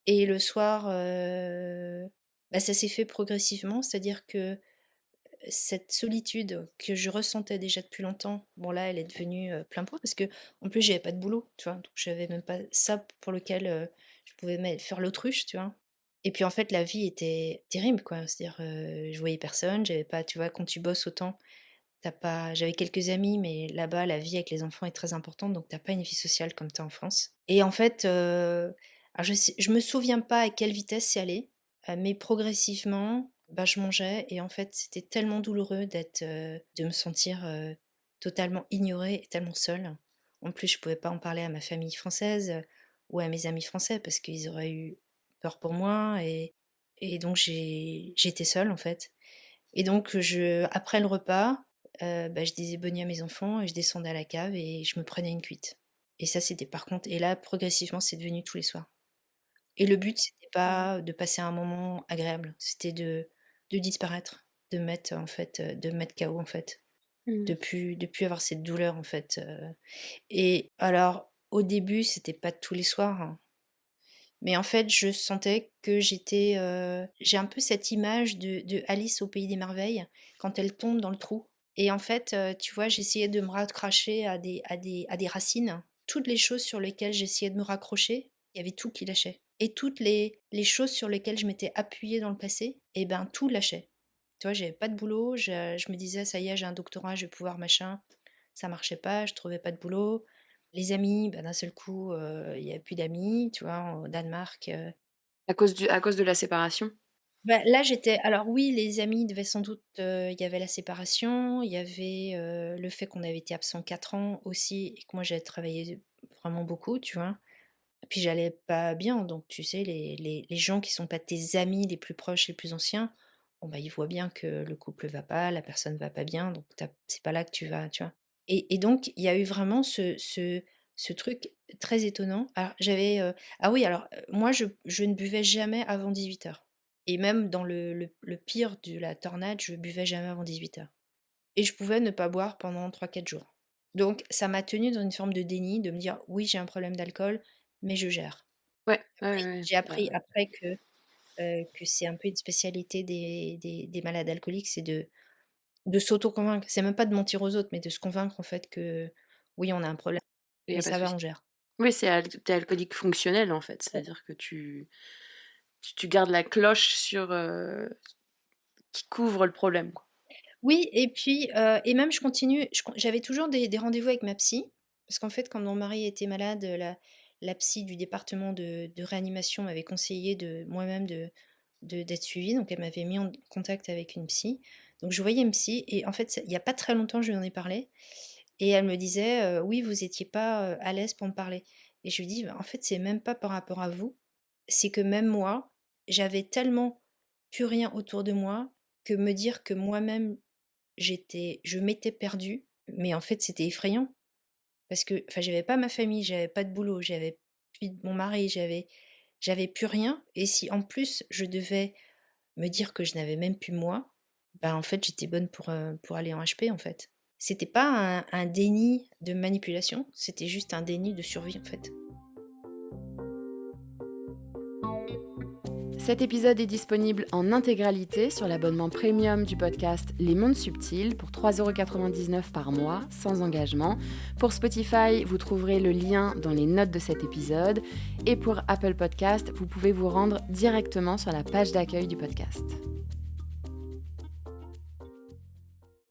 Et le soir, bah, ça s'est fait progressivement, c'est-à-dire que cette solitude que je ressentais déjà depuis longtemps, bon là, elle est devenue, plein pot parce que en plus j'avais pas de boulot, tu vois? Donc j'avais même pas ça pour lequel, je pouvais faire l'autruche, tu vois? Et puis en fait, la vie était terrible, quoi. C'est-à-dire, je voyais personne, j'avais pas tu vois, quand tu bosses autant, t'as pas j'avais quelques amis, mais là-bas, la vie avec les enfants est très importante, donc t'as pas une vie sociale comme tu as en France. Et en fait, alors je me souviens pas à quelle vitesse c'est allé, mais progressivement, bah, je mangeais et en fait, c'était tellement douloureux de me sentir, totalement ignorée et tellement seule. En plus, je pouvais pas en parler à ma famille française, ou à mes amis français parce qu'ils auraient eu peur pour moi et donc j'étais seule, en fait. Et donc après le repas, bah, je disais bonne nuit à mes enfants et je descendais à la cave et je me prenais une cuite. Et ça, c'était par contre et là, progressivement, c'est devenu tous les soirs. Et le but, c'était pas de passer un moment agréable, c'était de disparaître, de mettre en fait, de me mettre KO en fait, Mmh. de plus avoir cette douleur en fait, et alors au début, c'était pas tous les soirs, hein, mais en fait, je sentais que j'ai un peu cette image de Alice au pays des merveilles, quand elle tombe dans le trou et en fait, tu vois, j'essayais de me raccrocher à des racines. Toutes les choses sur lesquelles j'essayais de me raccrocher, il y avait tout qui lâchait et toutes les choses sur lesquelles je m'étais appuyée dans le passé et ben, tout lâchait. Tu vois, j'avais pas de boulot, je me disais: «Ça y est, j'ai un doctorat, je vais pouvoir machin». Ça marchait pas, je trouvais pas de boulot. Les amis, bah, d'un seul coup, il y avait plus d'amis, tu vois? Au Danemark, À cause de la séparation? bah, là, j'étais alors oui, les amis devaient sans doute, il y avait la séparation, il y avait, le fait qu'on avait été absents 4 ans aussi et que moi j'avais travaillé vraiment beaucoup, tu vois? Et puis j'allais pas bien, donc tu sais les gens qui sont pas tes amis les plus proches, les plus anciens, bon, bah, ils voient bien que le couple va pas, la personne va pas bien, donc c'est pas là que tu vas, tu vois? Et donc il y a eu vraiment ce truc très étonnant. Alors j'avais, ah oui, alors, moi je ne buvais jamais avant 18 heures et même dans le pire de la tornade, je buvais jamais avant 18 heures et je pouvais ne pas boire pendant 3 4 jours. Donc ça m'a tenue dans une forme de déni, de me dire: «Oui, j'ai un problème d'alcool, mais je gère». Ouais, ouais, Après ouais, ouais, j'ai appris après que c'est un peu une spécialité des malades alcooliques, c'est de s'auto-convaincre. C'est même pas de mentir aux autres, mais de se convaincre en fait que oui, on a un problème, il y mais a pas de ça va, souci. on gère. Oui, tu es alcoolique fonctionnel, en fait, Ouais. c'est-à-dire que tu gardes la cloche qui couvre le problème, quoi. Oui et puis, et même je continue, j'avais toujours des rendez-vous avec ma psy, parce qu'en fait, quand mon mari était malade, la psy du département de réanimation m'avait conseillé de moi-même d'être suivie, donc elle m'avait mis en contact avec une psy. Donc je voyais une psy et en fait, il y a pas très longtemps, je lui en ai parlé et elle me disait: «Oui, vous étiez pas, à l'aise pour me parler» et je lui dis: «Bah, en fait, c'est même pas par rapport à vous, c'est que même moi, j'avais tellement plus rien autour de moi que me dire que moi-même je m'étais perdue, mais en fait, c'était effrayant parce que enfin, j'avais pas ma famille, j'avais pas de boulot, j'avais plus mon mari, j'avais plus rien et si en plus je devais me dire que je n'avais même plus moi, bah, en fait, j'étais bonne pour aller en HP, en fait. C'était pas un déni de manipulation, c'était juste un déni de survie, en fait. Cet épisode est disponible en intégralité sur l'abonnement premium du podcast Les Mondes Subtils pour 3,99 € par mois, sans engagement. Pour Spotify, vous trouverez le lien dans les notes de cet épisode. Et pour Apple Podcast, vous pouvez vous rendre directement sur la page d'accueil du podcast.